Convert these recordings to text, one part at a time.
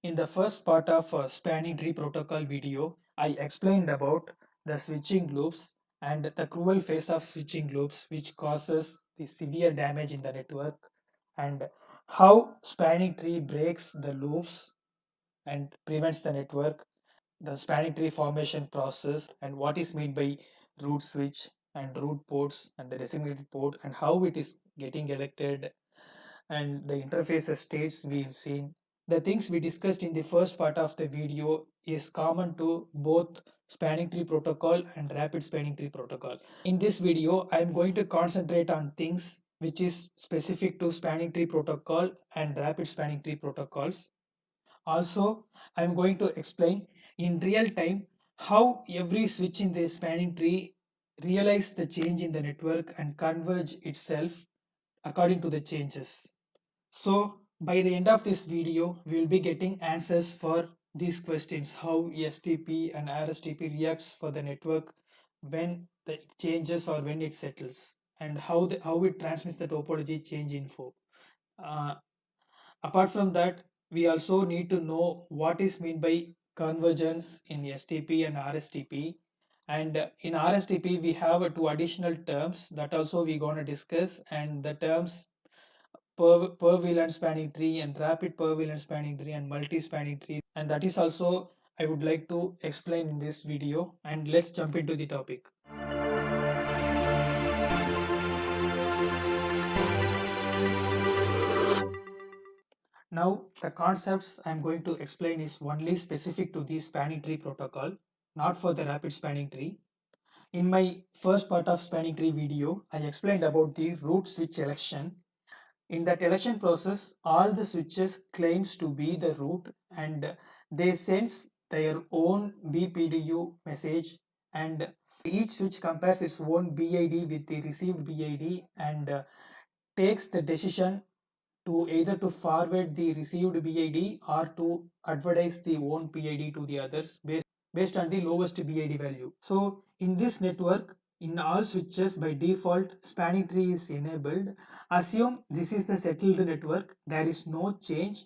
In the first part of spanning tree protocol video, I explained about the switching loops and the cruel phase of switching loops which causes the severe damage in the network, and how spanning tree breaks the loops and prevents the network, the spanning tree formation process, and what is meant by root switch and root ports and the designated port and how it is getting elected, and the interfaces states we've seen. The things we discussed in the first part of the video is common to both spanning tree protocol and rapid spanning tree protocol. In this video, I am going to concentrate on things which is specific to spanning tree protocol and rapid spanning tree protocols. Also, I am going to explain in real time how every switch in the spanning tree realize the change in the network and converge itself according to the changes. So by the end of this video, we will be getting answers for these questions: how STP and RSTP reacts for the network when it changes or when it settles, and how it transmits the topology change info. Uh, Apart from that, we also need to know what is meant by convergence in STP and RSTP. And in RSTP, we have two additional terms that also we're going to discuss, and the terms per VLAN spanning tree and rapid per VLAN spanning tree and multi spanning tree, and that is also I would like to explain in this video. And let's jump into the topic. Now the concepts I'm going to explain is only specific to the spanning tree protocol, not for the rapid spanning tree. In my first part of spanning tree video, I explained about the root switch election. In that election process, all the switches claims to be the root, and they sense their own BPDU message, and each switch compares its own BID with the received BID and takes the decision to either to forward the received BID or to advertise the own PID to the others based on the lowest BID value. So in this network, in all switches by default, spanning tree is enabled. Assume this is the settled network, there is no change.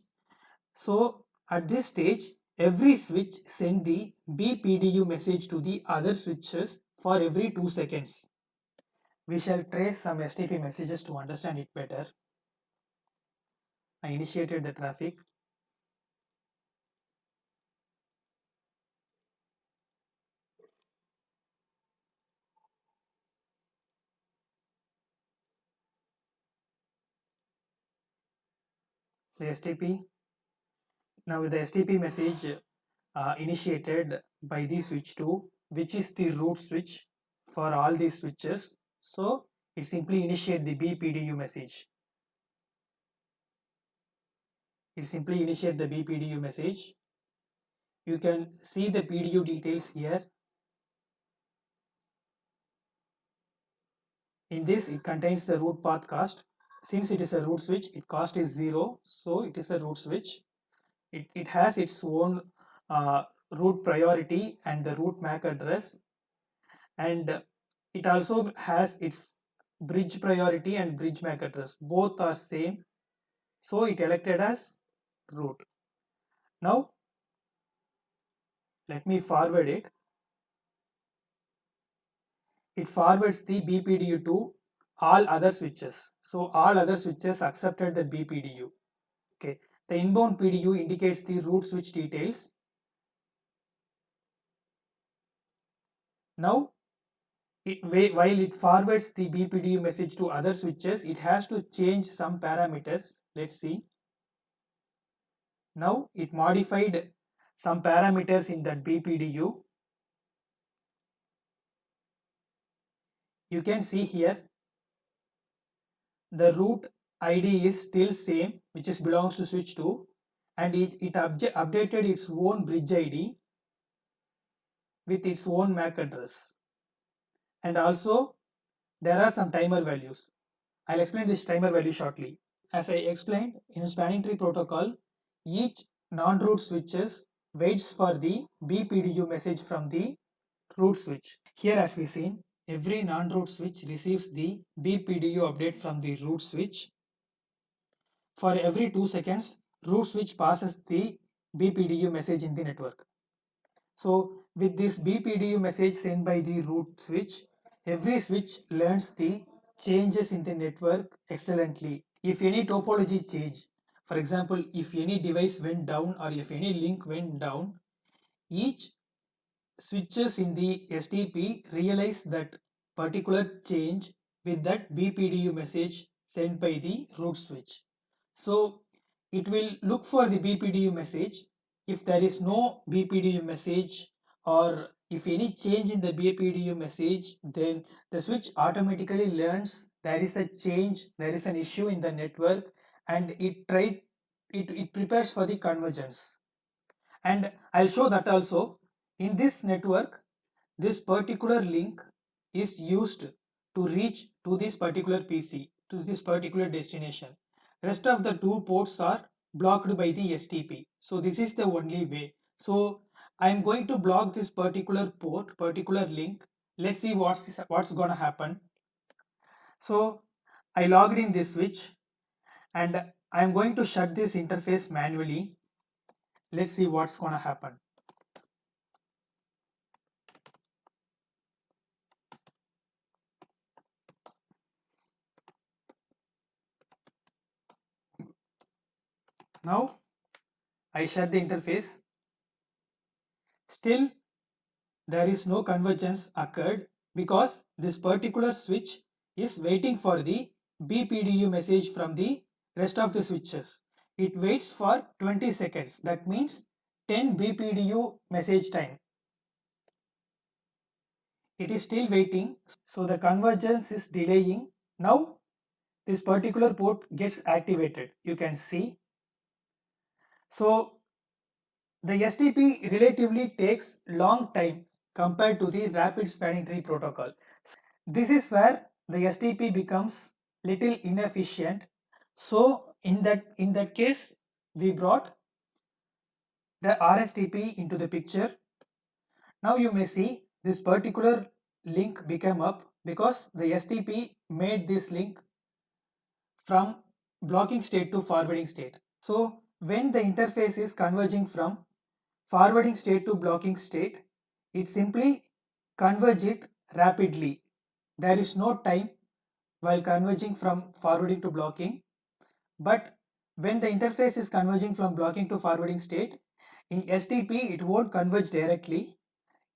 So at this stage, every switch send the BPDU message to the other switches for every 2 seconds. We shall trace some STP messages to understand it better. I initiated the traffic. The STP. Now the STP message initiated by the switch 2, which is the root switch for all these switches. So it simply initiate the BPDU message. It simply initiate the BPDU message. You can see the PDU details here. In this, it contains the root path cost. Since it is a root switch, its cost is 0, so it is a root switch. It has its own root priority and the root MAC address, and it also has its bridge priority and bridge MAC address. Both are same, so it elected as root. Now let me forward it. It forwards the BPDU to all other switches. So all other switches accepted the BPDU. Okay, the inbound PDU indicates the root switch details. Now while it forwards the BPDU message to other switches, it has to change some parameters. Let's see. Now it modified some parameters in that BPDU. You can see here the root ID is still same, which is belongs to switch 2, and it updated its own bridge ID with its own MAC address. And also there are some timer values. I'll explain this timer value shortly. As I explained, in spanning tree protocol, each non-root switches waits for the BPDU message from the root switch. Here as we seen, every non-root switch receives the BPDU update from the root switch. For every 2 seconds, root switch passes the BPDU message in the network. So with this BPDU message sent by the root switch, every switch learns the changes in the network excellently. If any topology change, for example, if any device went down or if any link went down, each switches in the STP realize that particular change with that BPDU message sent by the root switch. So it will look for the BPDU message. If there is no BPDU message or if any change in the BPDU message, then the switch automatically learns there is a change, there is an issue in the network, and it prepares for the convergence. And I'll show that also. In this network, this particular link is used to reach to this particular PC, to this particular destination. Rest of the two ports are blocked by the STP. So this is the only way. So I'm going to block this particular port, particular link. Let's see what's gonna happen. So I logged in this switch and I'm going to shut this interface manually. Let's see what's gonna happen. Now I shut the interface. Still there is no convergence occurred because this particular switch is waiting for the BPDU message from the rest of the switches. It waits for 20 seconds. That means 10 BPDU message time. It is still waiting. So the convergence is delaying. Now this particular port gets activated. You can see. So the STP relatively takes long time compared to the rapid spanning tree protocol. This is where the STP becomes little inefficient. So in that case, we brought the RSTP into the picture. Now you may see this particular link became up because the STP made this link from blocking state to forwarding state. So when the interface is converging from forwarding state to blocking state, it simply converge it rapidly. There is no time while converging from forwarding to blocking, but when the interface is converging from blocking to forwarding state, in STP it won't converge directly.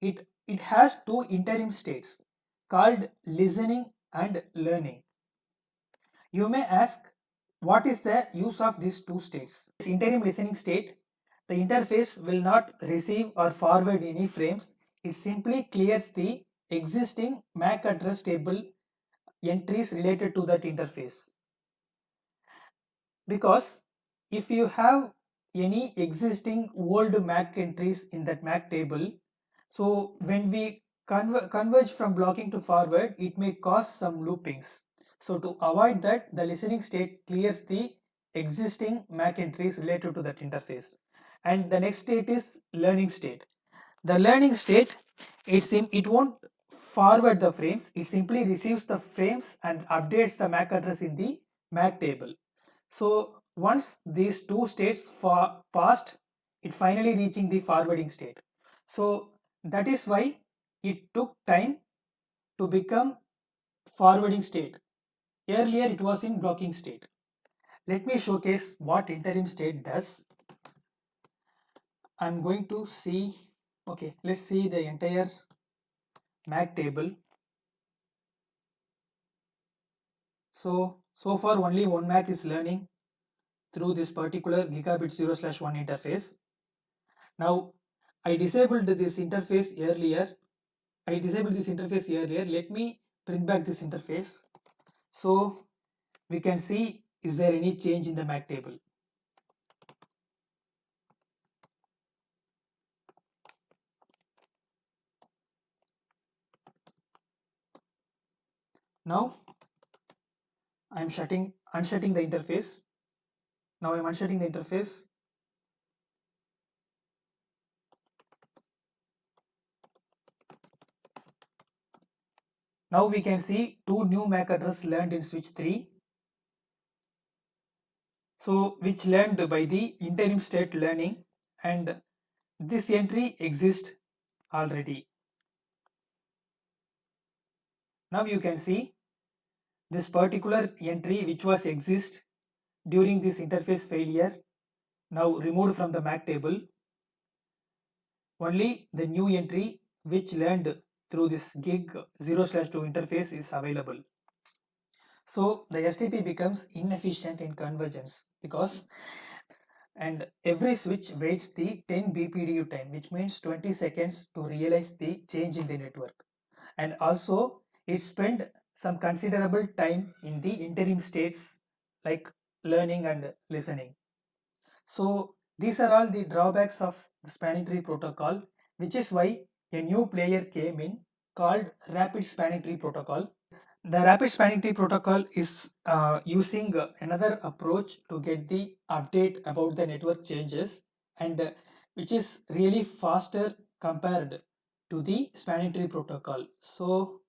It has two interim states called listening and learning. You may ask, what is the use of these two states? This interim listening state, the interface will not receive or forward any frames. It simply clears the existing MAC address table entries related to that interface. Because if you have any existing old MAC entries in that MAC table, so when we converge from blocking to forward, it may cause some loopings. So to avoid that, the listening state clears the existing MAC entries related to that interface. And the next state is learning state. The learning state, it won't forward the frames, it simply receives the frames and updates the MAC address in the MAC table. So once these two states passed, it finally reaching the forwarding state. So that is why it took time to become forwarding state. Earlier it was in blocking state. Let me showcase what interim state does. I'm going to see, okay, let's see the entire MAC table. So far only one MAC is learning through this particular gigabit 0/1 interface. Now I disabled this interface earlier. Let me bring back this interface. So we can see, is there any change in the MAC table? Now I am unshutting the interface. Now I am unshutting the interface. Now we can see two new MAC address learned in switch 3. So which learned by the interim state learning, and this entry exists already. Now you can see this particular entry which was exist during this interface failure now removed from the MAC table. Only the new entry which learned through this gig 0/2 interface is available. So the STP becomes inefficient in convergence because and every switch waits the 10 BPDU time, which means 20 seconds to realize the change in the network. And also it spent some considerable time in the interim states like learning and listening. So these are all the drawbacks of the spanning tree protocol, which is why a new player came in called rapid spanning tree protocol. The rapid spanning tree protocol is using another approach to get the update about the network changes and which is really faster compared to the spanning tree protocol. So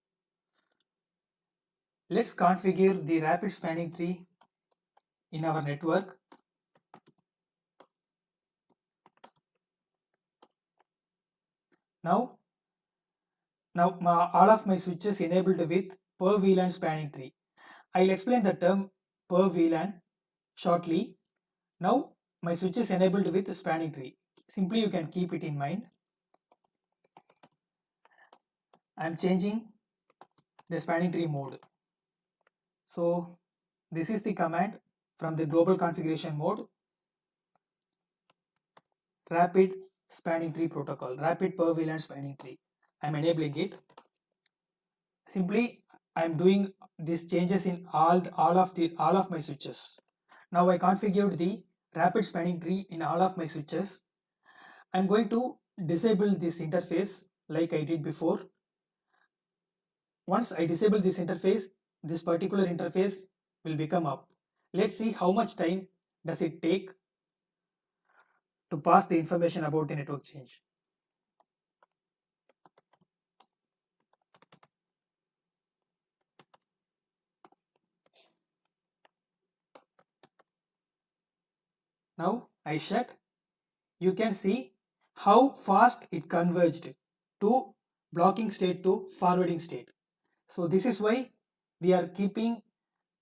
let's configure the rapid spanning tree in our network. Now all of my switches enabled with per VLAN spanning tree. I'll explain the term per VLAN shortly. Now my switch is enabled with spanning tree. Simply you can keep it in mind. I'm changing the spanning tree mode. So this is the command from the global configuration mode, rapid spanning tree protocol, rapid per VLAN spanning tree. I'm enabling it. Simply I'm doing these changes in all of my switches. Now I configured the rapid spanning tree in all of my switches. I'm going to disable this interface like I did before. Once I disable this interface, this particular interface will become up. Let's see how much time does it take to pass the information about the network change. Now I shut. You can see how fast it converged to blocking state to forwarding state. So this is why we are keeping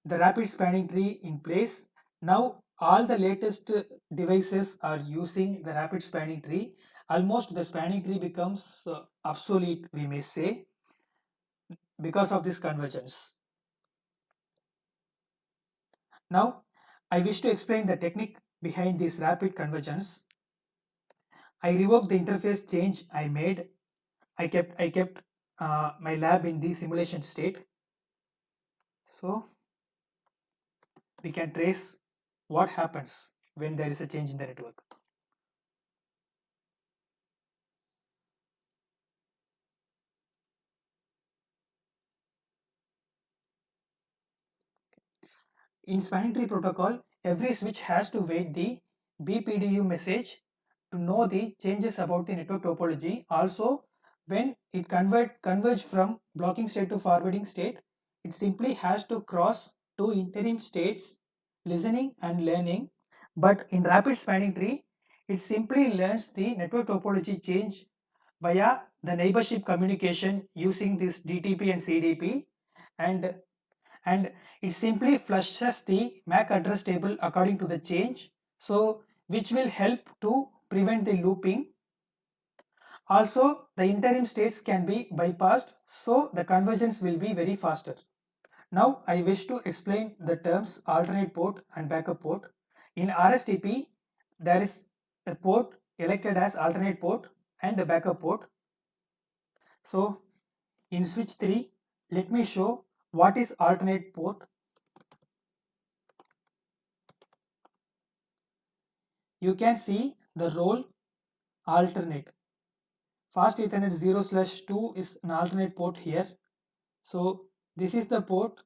the rapid spanning tree in place. Now all the latest devices are using the rapid spanning tree. Almost the spanning tree becomes obsolete, we may say, because of this convergence. Now I wish to explain the technique behind this rapid convergence. I revoked the interface change I made. I kept my lab in the simulation state. So we can trace what happens when there is a change in the network. In spanning tree protocol, every switch has to wait the BPDU message to know the changes about the network topology. Also, when it converge from blocking state to forwarding state, it simply has to cross two interim states, listening and learning. But in rapid spanning tree, it simply learns the network topology change via the neighborship communication using this DTP and CDP, and it simply flushes the MAC address table according to the change, so which will help to prevent the looping. Also the interim states can be bypassed, so the convergence will be very faster. Now I wish to explain the terms alternate port and backup port. In RSTP there is a port elected as alternate port and a backup port. So in switch 3, let me show what is alternate port. You can see the role alternate. Fast Ethernet 0/2 is an alternate port here. So this is the port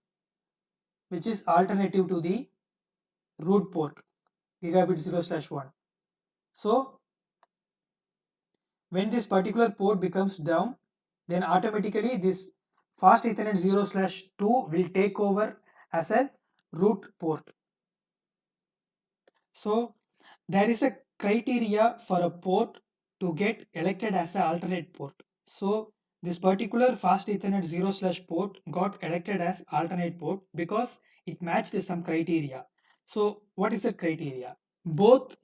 which is alternative to the root port gigabit 0/1. So when this particular port becomes down, then automatically this fast Ethernet 0/2 will take over as a root port. So there is a criteria for a port to get elected as an alternate port. So this particular fast Ethernet 0/ port got elected as alternate port because it matched some criteria. So what is the criteria? Both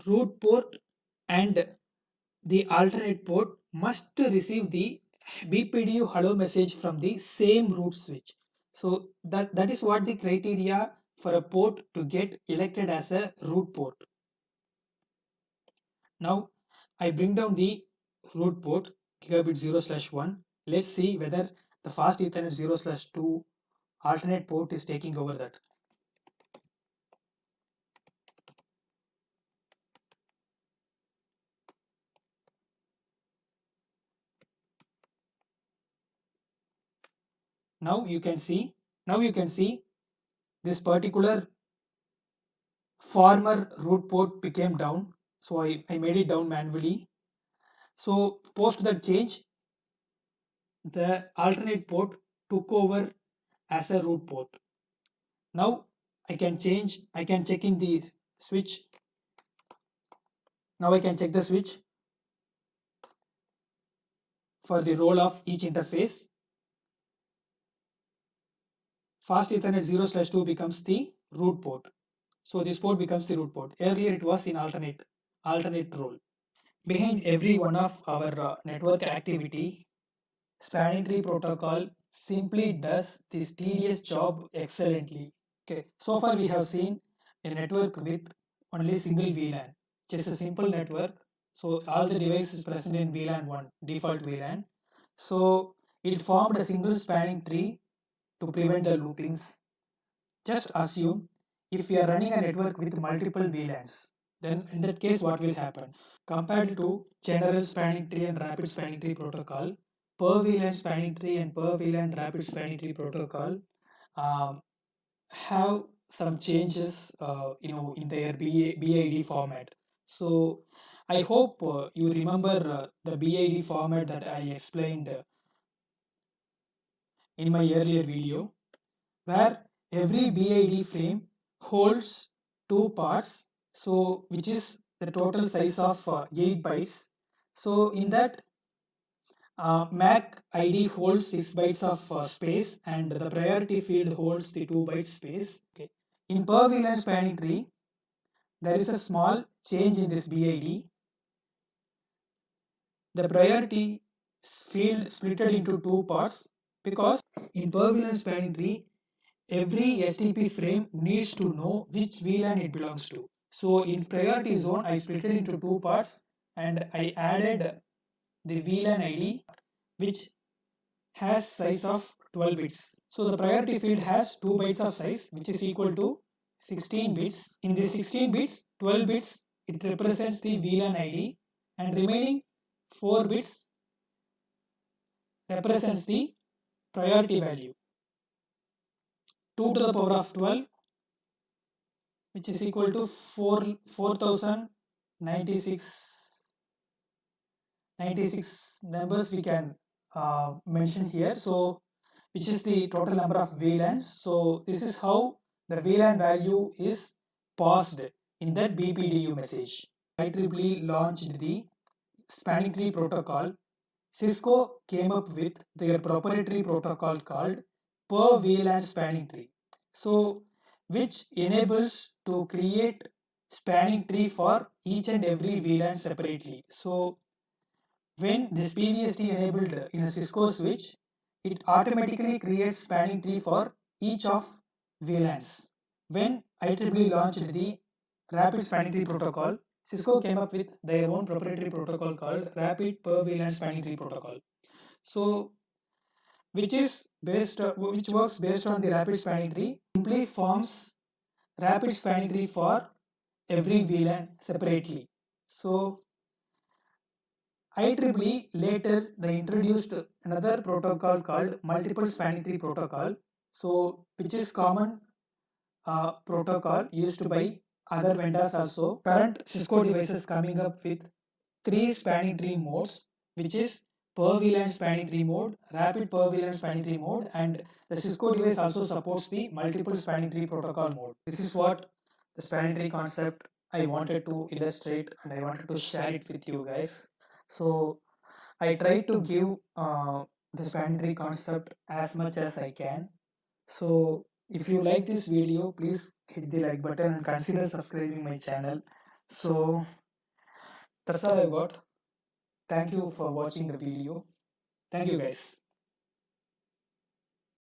root port and the alternate port must receive the BPDU hello message from the same root switch. So that is what the criteria for a port to get elected as a root port. Now I bring down the root port gigabit 0/1. Let's see whether the fast Ethernet 0/2 alternate port is taking over that. Now you can see this particular former root port became down. So I made it down manually. So post that change, the alternate port took over as a root port. Now I can check in the switch. Now I can check the switch for the role of each interface. Fast Ethernet 0/2 becomes the root port. So this port becomes the root port. Earlier it was in alternate role. Behind every one of our network activity, spanning tree protocol simply does this tedious job excellently. Okay, so far we have seen a network with only single VLAN, just a simple network. So all the devices present in VLAN 1, default VLAN. So it formed a single spanning tree to prevent the loopings. Just assume if we are running a network with multiple VLANs, then in that case what will happen? Compared to general spanning tree and rapid spanning tree protocol, per VLAN spanning tree and per VLAN rapid spanning tree protocol have some changes in their BID format. So I hope you remember the BID format that I explained in my earlier video, where every BID frame holds two parts, so which is the total size of 8 bytes. So in that MAC ID holds 6 bytes of space and the priority field holds the 2 bytes space. Okay. In per VLAN spanning tree, there is a small change in this BID. The priority field splitted into two parts because in per VLAN spanning tree, every STP frame needs to know which VLAN it belongs to. So in priority zone, I split it into two parts and I added the VLAN ID which has size of 12 bits. So the priority field has 2 bytes of size which is equal to 16 bits. In this 16 bits, 12 bits it represents the VLAN ID and remaining 4 bits represents the priority value. 2 to the power of 12 which is equal to 4096 numbers we can mention here. So which is the total number of VLANs. So this is how the VLAN value is passed in that BPDU message. IEEE launched the spanning tree protocol. Cisco came up with their proprietary protocol called per VLAN spanning tree. So which enables to create spanning tree for each and every VLAN separately. So when this PVST enabled in a Cisco switch, it automatically creates spanning tree for each of VLANs. When IEEE launched the Rapid Spanning Tree Protocol, Cisco came up with their own proprietary protocol called Rapid Per VLAN Spanning Tree Protocol. So, which works based on the Rapid Spanning Tree, simply forms Rapid Spanning Tree for every VLAN separately. So, IEEE later they introduced another protocol called Multiple Spanning Tree Protocol. So, which is common protocol used by other vendors also. Current Cisco devices coming up with 3 spanning tree modes, which is per VLAN spanning tree mode, rapid per VLAN spanning tree mode, and the Cisco device also supports the multiple spanning tree protocol mode. This is what the spanning tree concept I wanted to illustrate and I wanted to share it with you guys. So I try to give the spanning tree concept as much as I can. So if you like this video, please hit the like button and consider subscribing my channel. So that's all I've got. Thank you for watching the video. Thank you guys.